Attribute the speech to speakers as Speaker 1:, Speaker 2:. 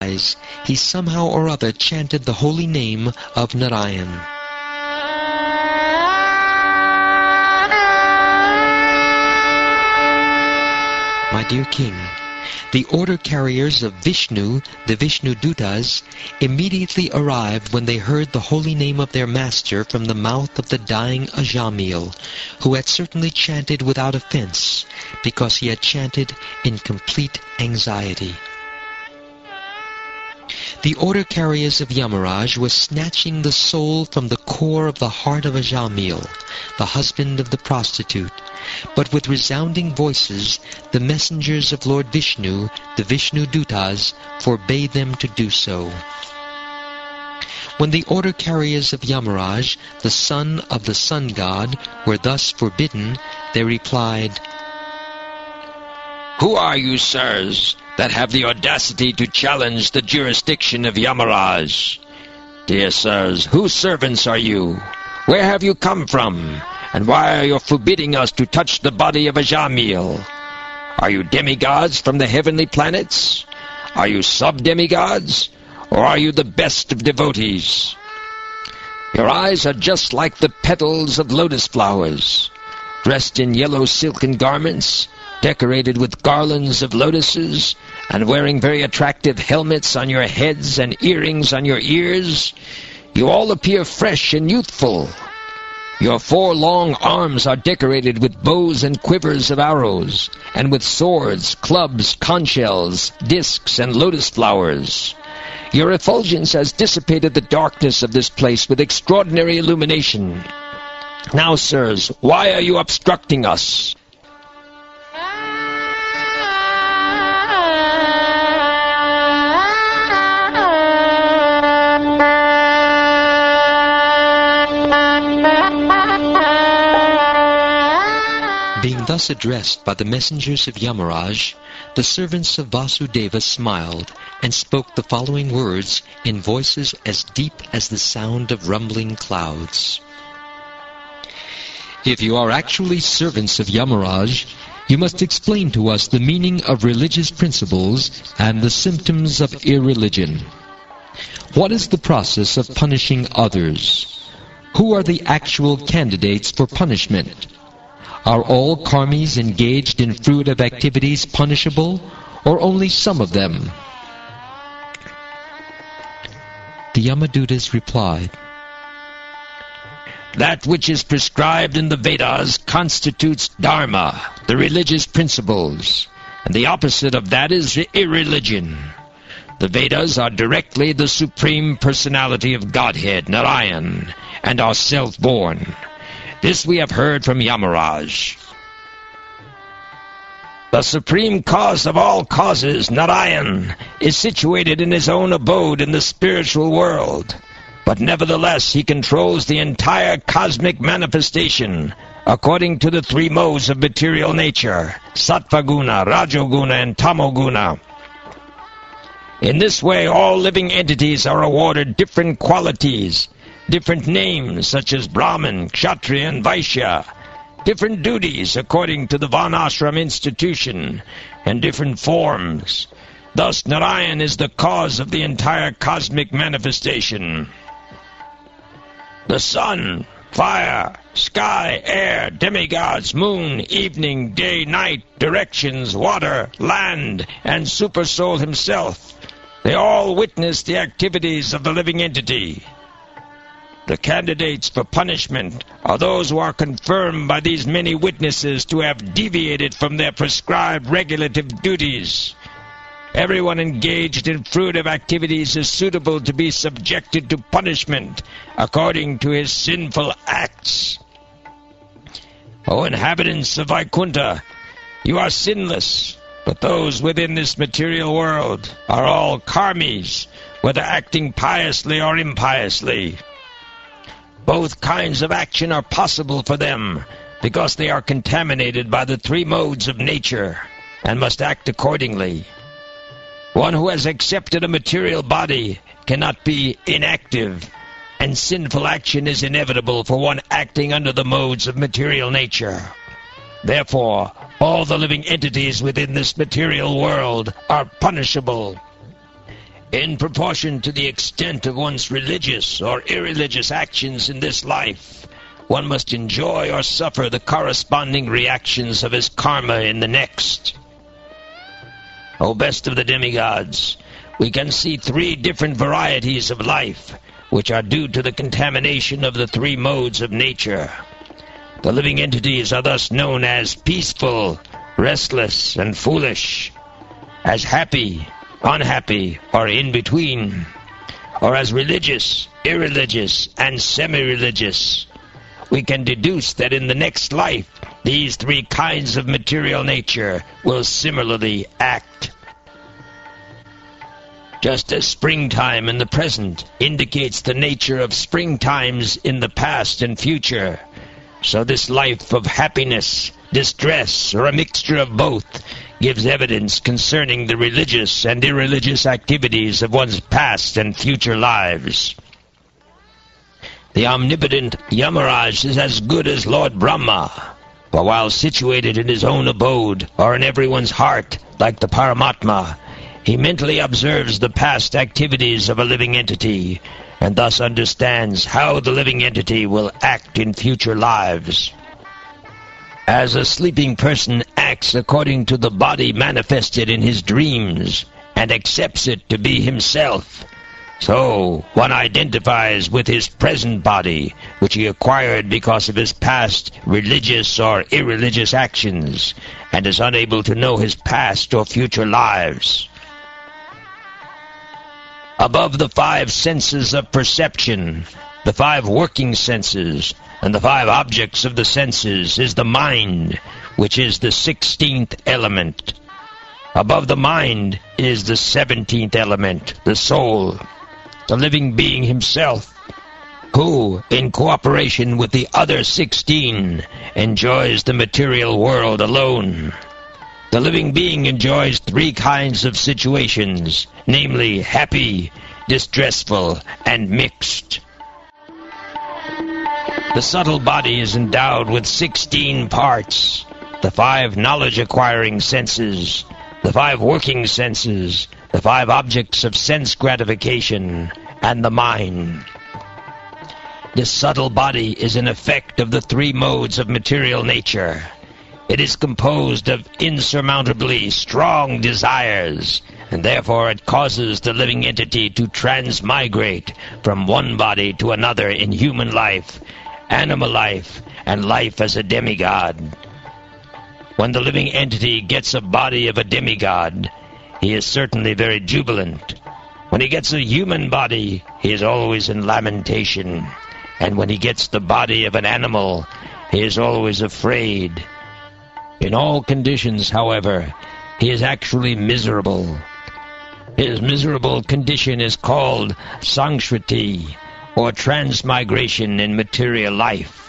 Speaker 1: rise, he somehow or other chanted the holy name of Narayan. My dear King, the order carriers of Vishnu, the Vishnu Dutas, immediately arrived when they heard the holy name of their master from the mouth of the dying Ajamil, who had certainly chanted without offense, because he had chanted in complete anxiety. The order carriers of Yamaraj were snatching the soul from the core of the heart of Ajamil, the husband of the prostitute, but with resounding voices the messengers of Lord Vishnu, the Vishnu Dutas, forbade them to do so. When the order carriers of Yamaraj, the son of the sun god, were thus forbidden, they replied,
Speaker 2: "Who are you, sirs, that have the audacity to challenge the jurisdiction of Yamaraj? Dear sirs, whose servants are you? Where have you come from? And why are you forbidding us to touch the body of Ajamil? Are you demigods from the heavenly planets? Are you sub-demigods? Or are you the best of devotees? Your eyes are just like the petals of lotus flowers, dressed in yellow silken garments, decorated with garlands of lotuses, and wearing very attractive helmets on your heads and earrings on your ears. You all appear fresh and youthful. Your 4 long arms are decorated with bows and quivers of arrows, and with swords, clubs, conch shells, discs, and lotus flowers. Your effulgence has dissipated the darkness of this place with extraordinary illumination. Now, sirs, why are you obstructing us?"
Speaker 1: Being thus addressed by the messengers of Yamaraj, the servants of Vasudeva smiled and spoke the following words in voices as deep as the sound of rumbling clouds. "If you are actually servants of Yamaraj, you must explain to us the meaning of religious principles and the symptoms of irreligion. What is the process of punishing others? Who are the actual candidates for punishment? Are all karmis engaged in fruitive activities punishable, or only some of them?" The Yamadutas replied,
Speaker 2: "That which is prescribed in the Vedas constitutes dharma, the religious principles, and the opposite of that is irreligion. The Vedas are directly the Supreme Personality of Godhead, Narayan, and are self-born. This we have heard from Yamaraj. The supreme cause of all causes, Narayan, is situated in his own abode in the spiritual world, but nevertheless he controls the entire cosmic manifestation according to the 3 modes of material nature, Sattvaguna, Rajoguna, and Tamoguna. In this way all living entities are awarded different qualities, different names such as Brahman, Kshatriya, and Vaishya, different duties according to the Varnashram institution, and different forms. Thus Narayan is the cause of the entire cosmic manifestation. The sun, fire, sky, air, demigods, moon, evening, day, night, directions, water, land, and Supersoul himself, they all witness the activities of the living entity. The candidates for punishment are those who are confirmed by these many witnesses to have deviated from their prescribed regulative duties. Everyone engaged in fruitive activities is suitable to be subjected to punishment according to his sinful acts. O inhabitants of Vaikuntha, you are sinless, but those within this material world are all karmis, whether acting piously or impiously. Both kinds of action are possible for them, because they are contaminated by the 3 modes of nature, and must act accordingly. One who has accepted a material body cannot be inactive, and sinful action is inevitable for one acting under the modes of material nature. Therefore, all the living entities within this material world are punishable. In proportion to the extent of one's religious or irreligious actions in this life, one must enjoy or suffer the corresponding reactions of his karma in the next. O best of the demigods, we can see 3 different varieties of life, which are due to the contamination of the 3 modes of nature. The living entities are thus known as peaceful, restless, and foolish, as happy, unhappy, or in between, or as religious, irreligious, and semi-religious. We can deduce that in the next life, these 3 kinds of material nature will similarly act. Just as springtime in the present indicates the nature of springtimes in the past and future, so this life of happiness, distress, or a mixture of both gives evidence concerning the religious and irreligious activities of one's past and future lives. The omnipotent Yamaraj is as good as Lord Brahma, for while situated in his own abode, or in everyone's heart, like the Paramatma, he mentally observes the past activities of a living entity, and thus understands how the living entity will act in future lives. As a sleeping person acts according to the body manifested in his dreams, and accepts it to be himself, so one identifies with his present body, which he acquired because of his past religious or irreligious actions, and is unable to know his past or future lives. Above the 5 senses of perception, the 5 working senses, and the 5 objects of the senses is the mind, which is the 16th element. Above the mind is the 17th element, the soul, the living being himself, who, in cooperation with the other 16, enjoys the material world alone. The living being enjoys 3 kinds of situations, namely happy, distressful, and mixed. The subtle body is endowed with 16 parts, the 5 knowledge-acquiring senses, the 5 working senses, the 5 objects of sense gratification, and the mind. This subtle body is an effect of the 3 modes of material nature. It is composed of insurmountably strong desires, and therefore it causes the living entity to transmigrate from one body to another in human life, animal life, and life as a demigod. When the living entity gets a body of a demigod, he is certainly very jubilant. When he gets a human body, he is always in lamentation. And when he gets the body of an animal, he is always afraid. In all conditions, however, he is actually miserable. His miserable condition is called sangshriti, or transmigration in material life.